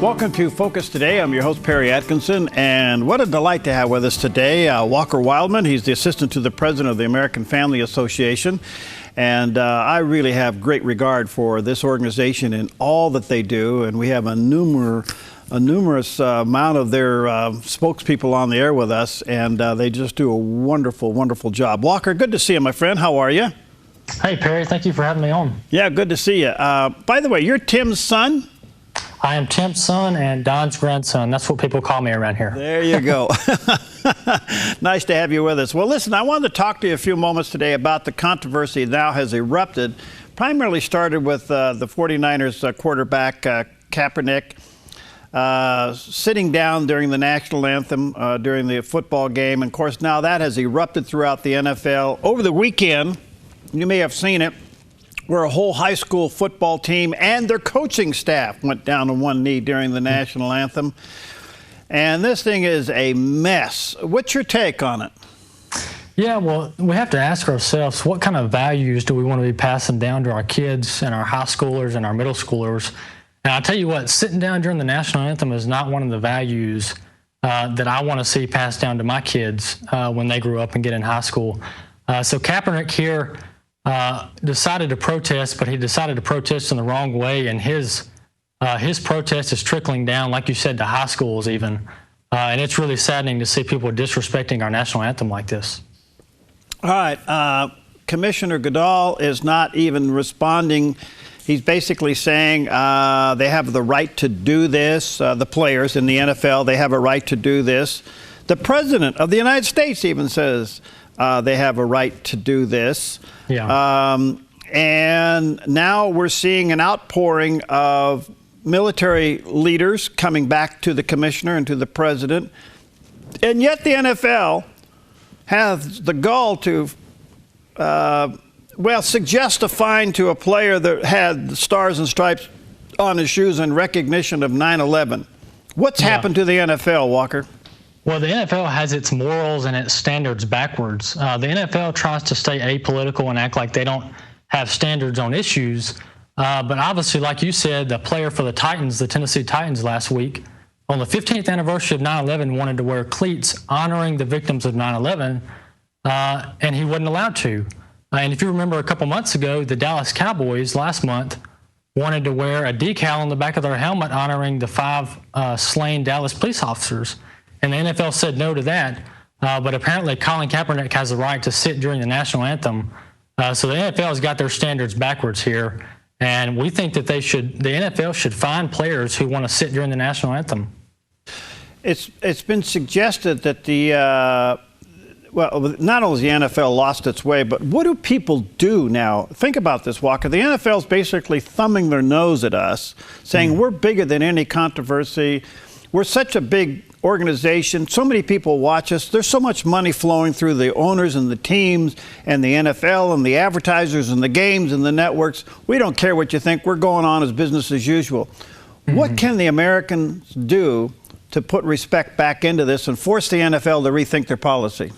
Welcome to Focus Today. I'm your host, Perry Atkinson, and what a delight to have with us today Walker Wildmon. He's the assistant to the president of the American Family Association, and I really have great regard for this organization and all that they do, and we have a numerous amount of their spokespeople on the air with us, and they just do a wonderful, wonderful job. Walker, good to see you, my friend. How are you? Hey, Perry. Thank you for having me on. Yeah, good to see you. By the way, you're Tim's son? I am Tim's son and Don's grandson. That's what people call me around here. There you go. Nice to have you with us. Well, listen, I wanted to talk to you a few moments today about the controversy that now has erupted. Primarily started with the 49ers quarterback Kaepernick sitting down during the national anthem during the football game. And, of course, now that has erupted throughout the NFL. Over the weekend, you may have seen it, where a whole high school football team and their coaching staff went down on one knee during the national anthem. And this thing is a mess. What's your take on it? Yeah, well, we have to ask ourselves, what kind of values do we want to be passing down to our kids and our high schoolers and our middle schoolers? And I'll tell you what, sitting down during the national anthem is not one of the values that I want to see passed down to my kids when they grow up and get in high school. So Kaepernick here decided to protest, but he decided to protest in the wrong way, and his protest is trickling down, like you said, to high schools even. And it's really saddening to see people disrespecting our national anthem like this. All right. Commissioner Goodall is not even responding. He's basically saying they have the right to do this. The players in the NFL, they have a right to do this. The president of the United States even says they have a right to do this. Yeah. And now we're seeing an outpouring of military leaders coming back to the commissioner and to the president. And yet the NFL has the gall to, suggest a fine to a player that had the stars and stripes on his shoes in recognition of 9/11. What's happened to the NFL, Walker? Well, the NFL has its morals and its standards backwards. The NFL tries to stay apolitical and act like they don't have standards on issues. But obviously, like you said, the player for the Titans, the Tennessee Titans last week, on the 15th anniversary of 9/11, wanted to wear cleats honoring the victims of 9/11, and he wasn't allowed to. And if you remember a couple months ago, the Dallas Cowboys last month wanted to wear a decal on the back of their helmet honoring the 5 slain Dallas police officers. And the NFL said no to that, but apparently Colin Kaepernick has the right to sit during the national anthem. So the NFL has got their standards backwards here, and we think that the NFL should fine players who want to sit during the national anthem. It's been suggested that not only has the NFL lost its way, but what do people do now? Think about this, Walker. The NFL is basically thumbing their nose at us, saying we're bigger than any controversy. We're such a big organization. So many people watch us. There's so much money flowing through the owners and the teams and the NFL and the advertisers and the games and the networks. We don't care what you think. We're going on as business as usual. What can the Americans do to put respect back into this and force the NFL to rethink their policy?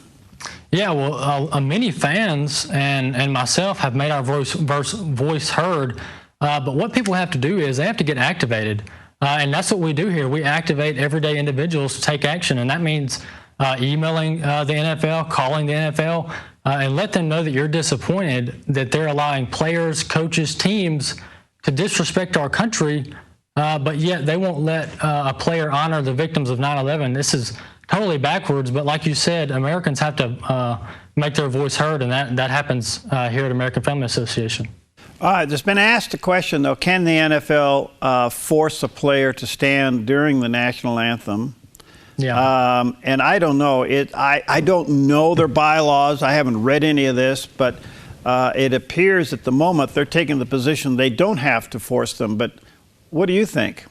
Yeah, well, many fans and myself have made our voice heard. But what people have to do is they have to get activated. And that's what we do here. We activate everyday individuals to take action, and that means emailing the NFL, calling the NFL, and let them know that you're disappointed that they're allowing players, coaches, teams to disrespect our country, but yet they won't let a player honor the victims of 9/11. This is totally backwards, but like you said, Americans have to make their voice heard, and that happens here at American Family Association. All right, there's been asked a question, though, can the NFL force a player to stand during the national anthem? Yeah. And I don't know. I don't know their bylaws. I haven't read any of this, but it appears at the moment they're taking the position they don't have to force them. But what do you think?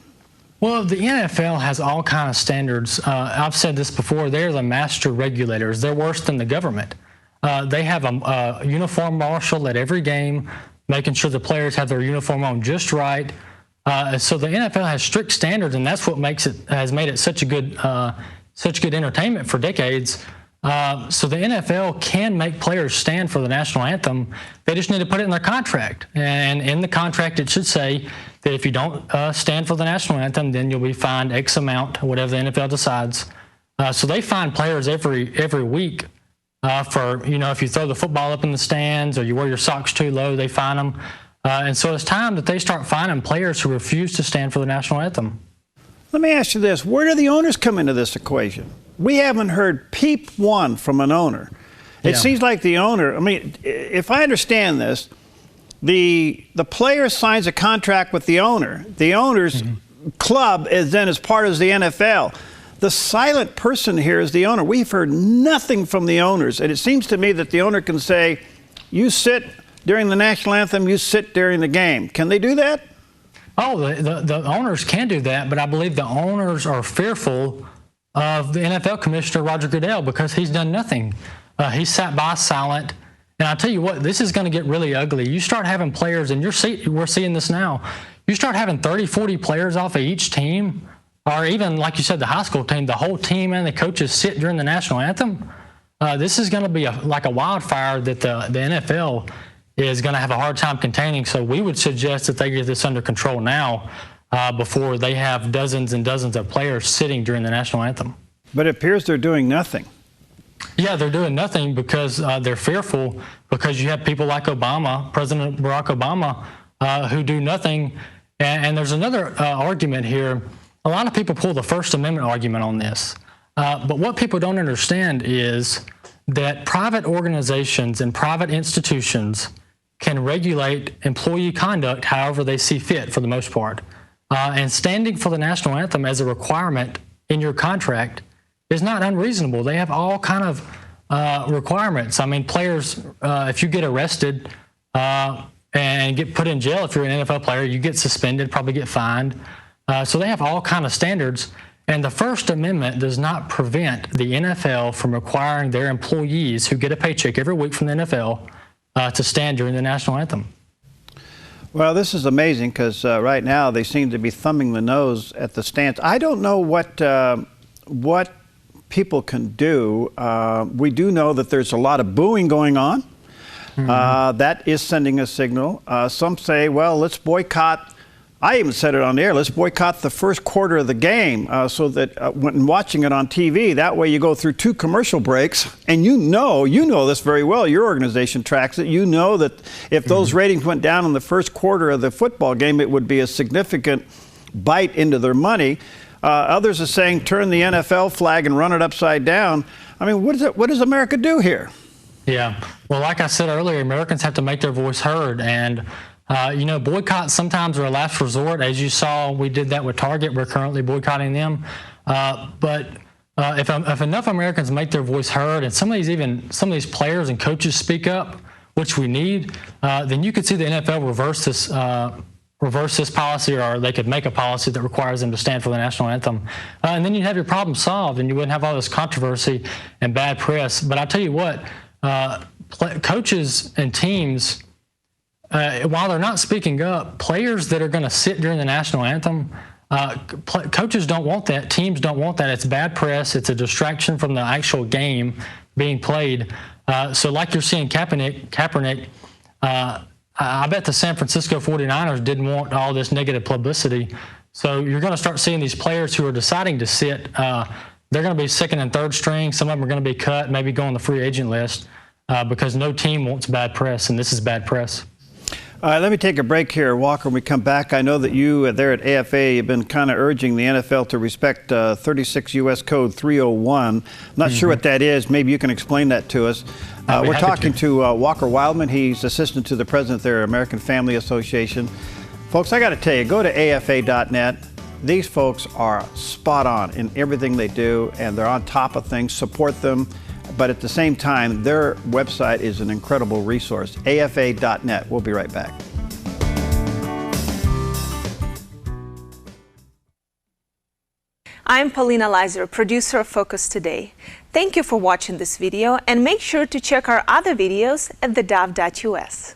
Well, the NFL has all kinds of standards. I've said this before. They're the master regulators. They're worse than the government. They have a uniform marshal at every game, making sure the players have their uniform on just right. So the NFL has strict standards, and that's what has made it such good entertainment for decades. So the NFL can make players stand for the national anthem. They just need to put it in their contract. And in the contract, it should say that if you don't stand for the national anthem, then you'll be fined X amount, whatever the NFL decides. So they fine players every week for, if you throw the football up in the stands or you wear your socks too low, they fine them. And so it's time that they start fining players who refuse to stand for the national anthem. Let me ask you this. Where do the owners come into this equation? We haven't heard peep one from an owner. It seems like the owner, if I understand this, the player signs a contract with the owner. The owner's club is then as part of the NFL. The silent person here is the owner. We've heard nothing from the owners. And it seems to me that the owner can say, you sit during the national anthem, you sit during the game. Can they do that? Oh, the owners can do that, but I believe the owners are fearful of the NFL commissioner, Roger Goodell, because he's done nothing. He's sat by silent. And I'll tell you what, this is going to get really ugly. You start having players, and we're seeing this now. You start having 30, 40 players off of each team, or even, like you said, the high school team, the whole team and the coaches sit during the national anthem. This is going to be like a wildfire that the NFL is going to have a hard time containing. So we would suggest that they get this under control now before they have dozens and dozens of players sitting during the national anthem. But it appears they're doing nothing. Yeah, they're doing nothing because they're fearful, because you have people like Obama, President Barack Obama, who do nothing. And there's another argument here. A lot of people pull the First Amendment argument on this. But what people don't understand is that private organizations and private institutions can regulate employee conduct however they see fit, for the most part. And standing for the national anthem as a requirement in your contract is not unreasonable. They have all kind of requirements. Players, if you get arrested and get put in jail, if you're an NFL player, you get suspended, probably get fined. So they have all kind of standards. And the First Amendment does not prevent the NFL from requiring their employees who get a paycheck every week from the NFL to stand during the national anthem. Well, this is amazing, because right now they seem to be thumbing the nose at the stance. I don't know what people can do. We do know that there's a lot of booing going on. That is sending a signal. Some say, well, let's boycott. I even said it on the air, let's boycott the first quarter of the game so that when watching it on TV, that way you go through 2 commercial breaks, and you know this very well. Your organization tracks it. You know that if those ratings went down in the first quarter of the football game, it would be a significant bite into their money. Others are saying turn the NFL flag and run it upside down. What does America do here? Yeah, well, like I said earlier, Americans have to make their voice heard. And boycotts sometimes are a last resort. As you saw, we did that with Target. We're currently boycotting them. But if enough Americans make their voice heard, and some of these players and coaches speak up, which we need, then you could see the NFL reverse this policy, or they could make a policy that requires them to stand for the national anthem. And then you'd have your problem solved, and you wouldn't have all this controversy and bad press. But I'll tell you what, coaches and teams, while they're not speaking up, players that are going to sit during the national anthem, coaches don't want that. Teams don't want that. It's bad press. It's a distraction from the actual game being played. So like you're seeing Kaepernick, I bet the San Francisco 49ers didn't want all this negative publicity. So you're going to start seeing these players who are deciding to sit. They're going to be second and third string. Some of them are going to be cut, maybe go on the free agent list because no team wants bad press, and this is bad press. Let me take a break here, Walker. When we come back, I know that you there at AFA have been kind of urging the NFL to respect 36 U.S. Code 301. I'm not sure what that is. Maybe you can explain that to us. We're talking to Walker Wildmon. He's assistant to the president of their American Family Association. Folks, I got to tell you, go to afa.net. These folks are spot on in everything they do, and they're on top of things. Support them. But at the same time, their website is an incredible resource, afa.net. We'll be right back. I'm Paulina Leiser, producer of Focus Today. Thank you for watching this video, and make sure to check our other videos at theDove.us.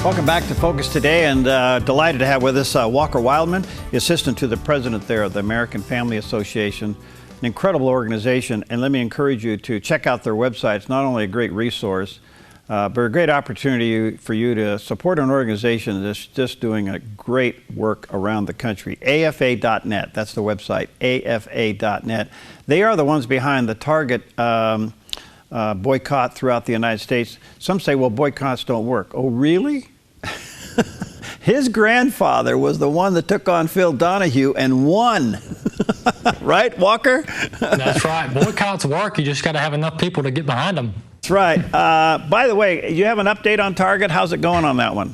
Welcome back to Focus Today, and delighted to have with us Walker Wildmon, the assistant to the president there of the American Family Association, an incredible organization. And let me encourage you to check out their website. It's not only a great resource, but a great opportunity for you to support an organization that's just doing a great work around the country. AFA.net, that's the website, AFA.net. They are the ones behind the Target boycott throughout the United States. Some say, well, boycotts don't work. Oh, really? His grandfather was the one that took on Phil Donahue and won. Right, Walker? That's right. Boycotts work. You just got to have enough people to get behind them. That's right. By the way, you have an update on Target? How's it going on that one?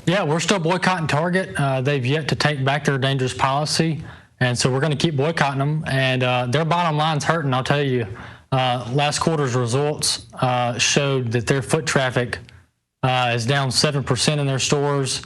Yeah, we're still boycotting Target. They've yet to take back their dangerous policy, and so we're going to keep boycotting them. And their bottom line's hurting, I'll tell you. Last quarter's results showed that their foot traffic is down 7% in their stores.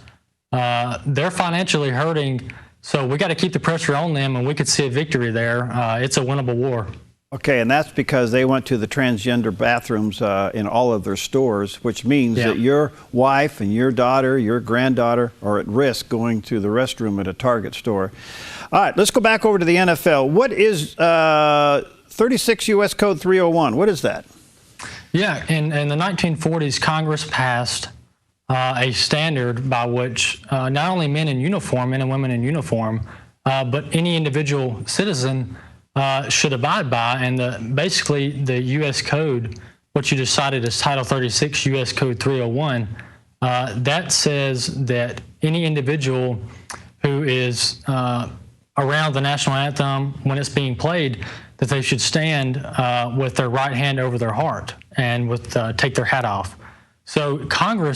They're financially hurting, so we got to keep the pressure on them, and we could see a victory there. It's a winnable war. Okay, and that's because they went to the transgender bathrooms in all of their stores, which means that your wife and your daughter, your granddaughter are at risk going to the restroom at a Target store. All right, let's go back over to the NFL. What is 36 U.S. Code 301? What is that? Yeah, in the 1940s, Congress passed a standard by which not only men in uniform, men and women in uniform, but any individual citizen should abide by. And basically the U.S. Code, what you just cited is Title 36 U.S. Code 301, that says that any individual who is around the national anthem when it's being played, that they should stand with their right hand over their heart and take their hat off. So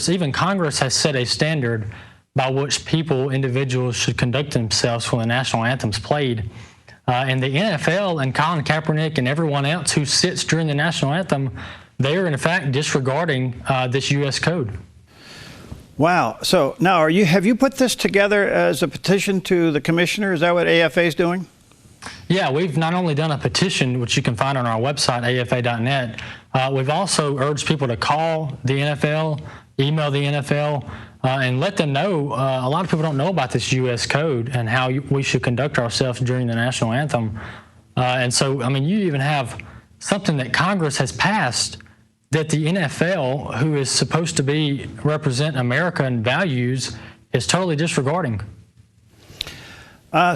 even Congress has set a standard by which individuals should conduct themselves when the national anthem's played. And the NFL and Colin Kaepernick and everyone else who sits during the national anthem, they are in fact disregarding this U.S. code. Wow. So now have you put this together as a petition to the commissioner? Is that what AFA is doing? Yeah, we've not only done a petition, which you can find on our website, afa.net, we've also urged people to call the NFL, email the NFL, and let them know. A lot of people don't know about this U.S. code and how we should conduct ourselves during the national anthem. And so, I mean, you even have something that Congress has passed that the NFL, who is supposed to represent American values, is totally disregarding.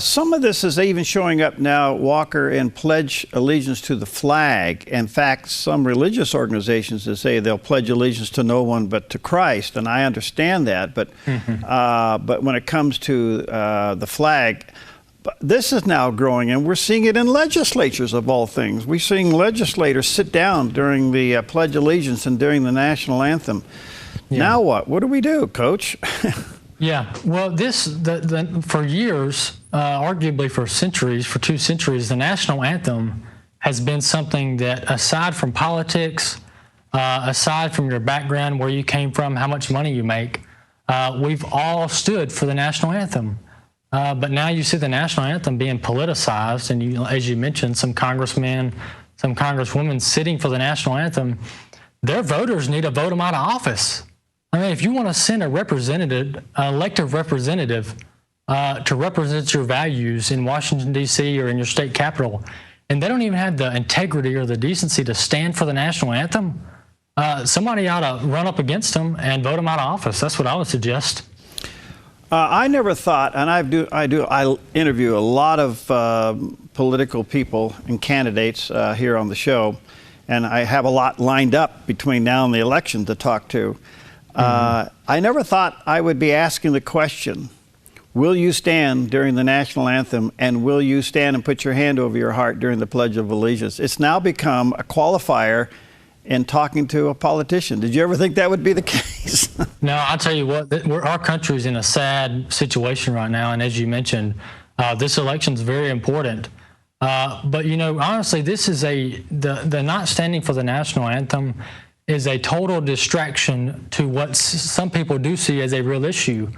Some of this is even showing up now, Walker, in pledge allegiance to the flag. In fact, some religious organizations that say they'll pledge allegiance to no one but to Christ, and I understand that. But but when it comes to the flag, this is now growing, and we're seeing it in legislatures of all things. We're seeing legislators sit down during the Pledge of Allegiance and during the national anthem. Yeah. Now what? What do we do, Coach? Yeah, well, for years, arguably for centuries, for 2 centuries, the national anthem has been something that, aside from politics, aside from your background, where you came from, how much money you make, we've all stood for the national anthem. But now you see the national anthem being politicized, and as you mentioned, some congressmen, some congresswomen sitting for the national anthem. Their voters need to vote them out of office. I mean, if you want to send an elected representative to represent your values in Washington, D.C. or in your state capital, and they don't even have the integrity or the decency to stand for the national anthem, somebody ought to run up against them and vote them out of office. That's what I would suggest. I never thought, and I interview a lot of political people and candidates here on the show, and I have a lot lined up between now and the election to talk to. I never thought I would be asking the question, will you stand during the national anthem, and will you stand and put your hand over your heart during the Pledge of Allegiance? It's now become a qualifier in talking to a politician. Did you ever think that would be the case? No, I'll tell you what, our country's in a sad situation right now, and as you mentioned, this election's very important. But honestly, this is the not standing for the national anthem is a total distraction to what some people do see as a real issue.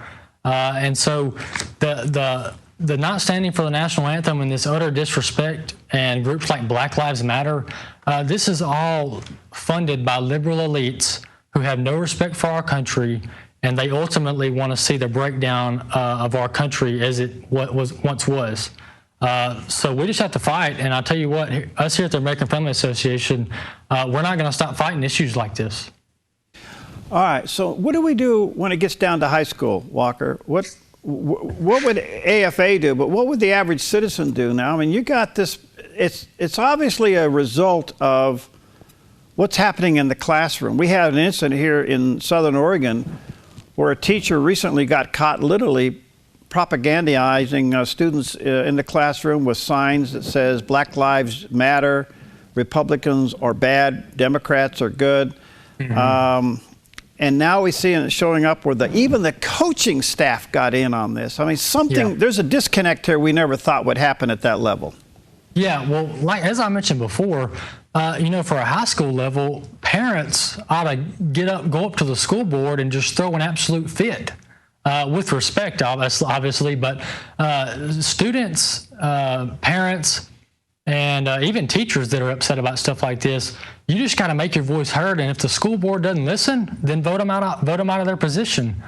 And so the not standing for the national anthem and this utter disrespect and groups like Black Lives Matter, this is all funded by liberal elites who have no respect for our country and they ultimately want to see the breakdown of our country as it once was. So we just have to fight, and I'll tell you what, us here at the American Family Association, we're not going to stop fighting issues like this. All right, so what do we do when it gets down to high school, Walker? What would AFA do, but what would the average citizen do now? I mean, you got this, it's obviously a result of what's happening in the classroom. We had an incident here in Southern Oregon where a teacher recently got caught literally propagandizing students in the classroom with signs that says Black Lives Matter, Republicans are bad, Democrats are good. Mm-hmm. And now we see it showing up where even the coaching staff got in on this. I mean, there's a disconnect here we never thought would happen at that level. Yeah, well, as I mentioned before, you know, for a high school level, parents ought to go up to the school board and just throw an absolute fit, with respect, obviously, but students, parents, and even teachers that are upset about stuff like this, you just got to make your voice heard. And if the school board doesn't listen, then vote them out of their position.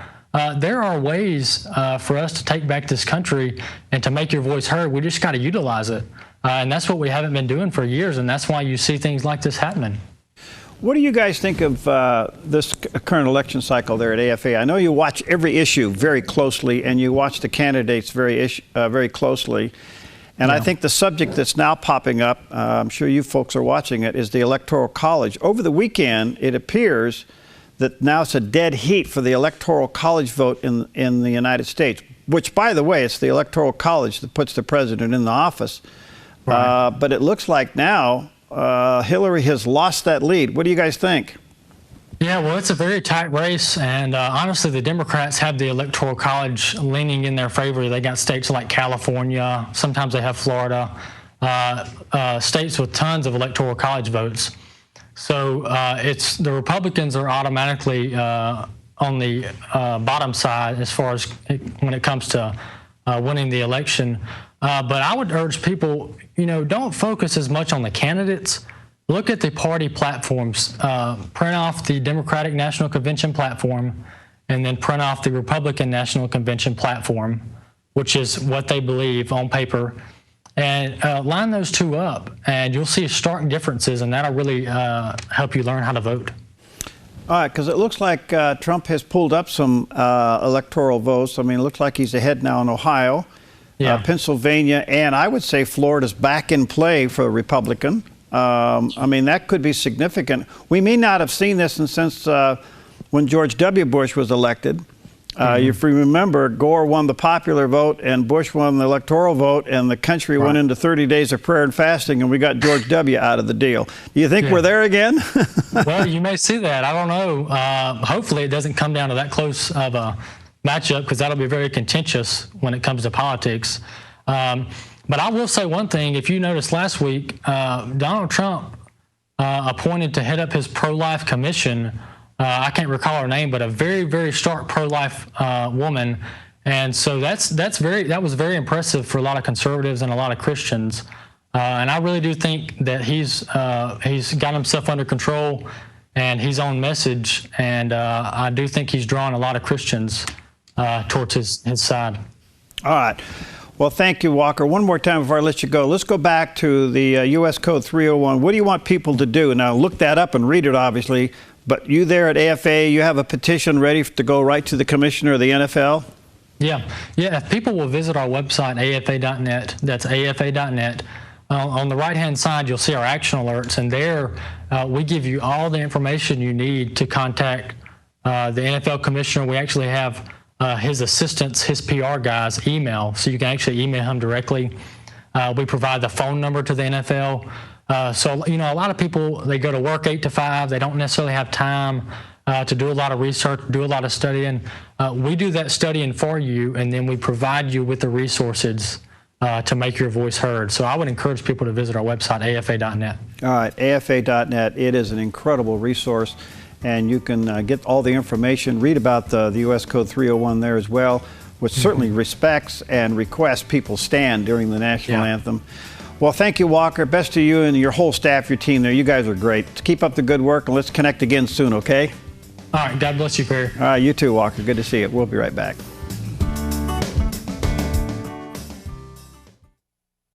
There are ways for us to take back this country and to make your voice heard. We just got to utilize it. And that's what we haven't been doing for years. And that's why you see things like this happening. What do you guys think of this current election cycle there at AFA? I know you watch every issue very closely, and you watch the candidates very closely. And I think the subject that's now popping up, I'm sure you folks are watching it, is the Electoral College. Over the weekend, it appears that now it's a dead heat for the Electoral College vote in the United States, which, by the way, it's the Electoral College that puts the president in the office. Right. But it looks like now Hillary has lost that lead. What do you guys think? Yeah, well, it's a very tight race, and honestly, the Democrats have the Electoral College leaning in their favor. They got states like California, sometimes they have Florida, states with tons of Electoral College votes. So it's the Republicans are automatically on the bottom side as far as when it comes to winning the election. But I would urge people, you know, don't focus as much on the candidates. Look at the party platforms. Print off the Democratic National Convention platform, and then print off the Republican National Convention platform, which is what they believe on paper, and line those two up, and you'll see stark differences, and that'll really help you learn how to vote. All right, because it looks like Trump has pulled up some electoral votes. I mean, it looks like he's ahead now in Ohio, Pennsylvania, and I would say Florida's back in play for a Republican. I mean, that could be significant. We may not have seen this since when George W. Bush was elected. If you remember, Gore won the popular vote and Bush won the electoral vote, and the country went into 30 days of prayer and fasting, and we got George W. out of the deal. Do you think we're there again? Well, you may see that. I don't know. Hopefully it doesn't come down to that close of a matchup, because that'll be very contentious when it comes to politics. But I will say one thing. If you noticed last week, Donald Trump appointed to head up his pro-life commission, I can't recall her name, but a very, very stark pro-life woman. And so that was very impressive for a lot of conservatives and a lot of Christians. And I really do think that he's got himself under control and he's on message. And I do think he's drawn a lot of Christians towards his side. All right. Well, thank you, Walker. One more time before I let you go, let's go back to the U.S. Code 301. What do you want people to do? Now, look that up and read it, obviously. But you there at AFA, you have a petition ready to go right to the commissioner of the NFL? Yeah. If people will visit our website, afa.net, that's afa.net. On the right-hand side, you'll see our action alerts, and there we give you all the information you need to contact the NFL commissioner. We actually have his assistants, his PR guys, email, so you can actually email him directly. We provide the phone number to the NFL. So, you know, a lot of people, they go to work 8 to 5. They don't necessarily have time to do a lot of research, do a lot of studying. We do that studying for you, and then we provide you with the resources to make your voice heard. So I would encourage people to visit our website, afa.net. All right, afa.net. It is an incredible resource, and you can get all the information, read about the U.S. Code 301 there as well, which certainly respects and requests people stand during the national anthem. Well, thank you, Walker. Best to you and your whole staff, your team there. You guys are great. Keep up the good work, and let's connect again soon, okay? All right. God bless you, Perry. All right, you too, Walker. Good to see you. We'll be right back.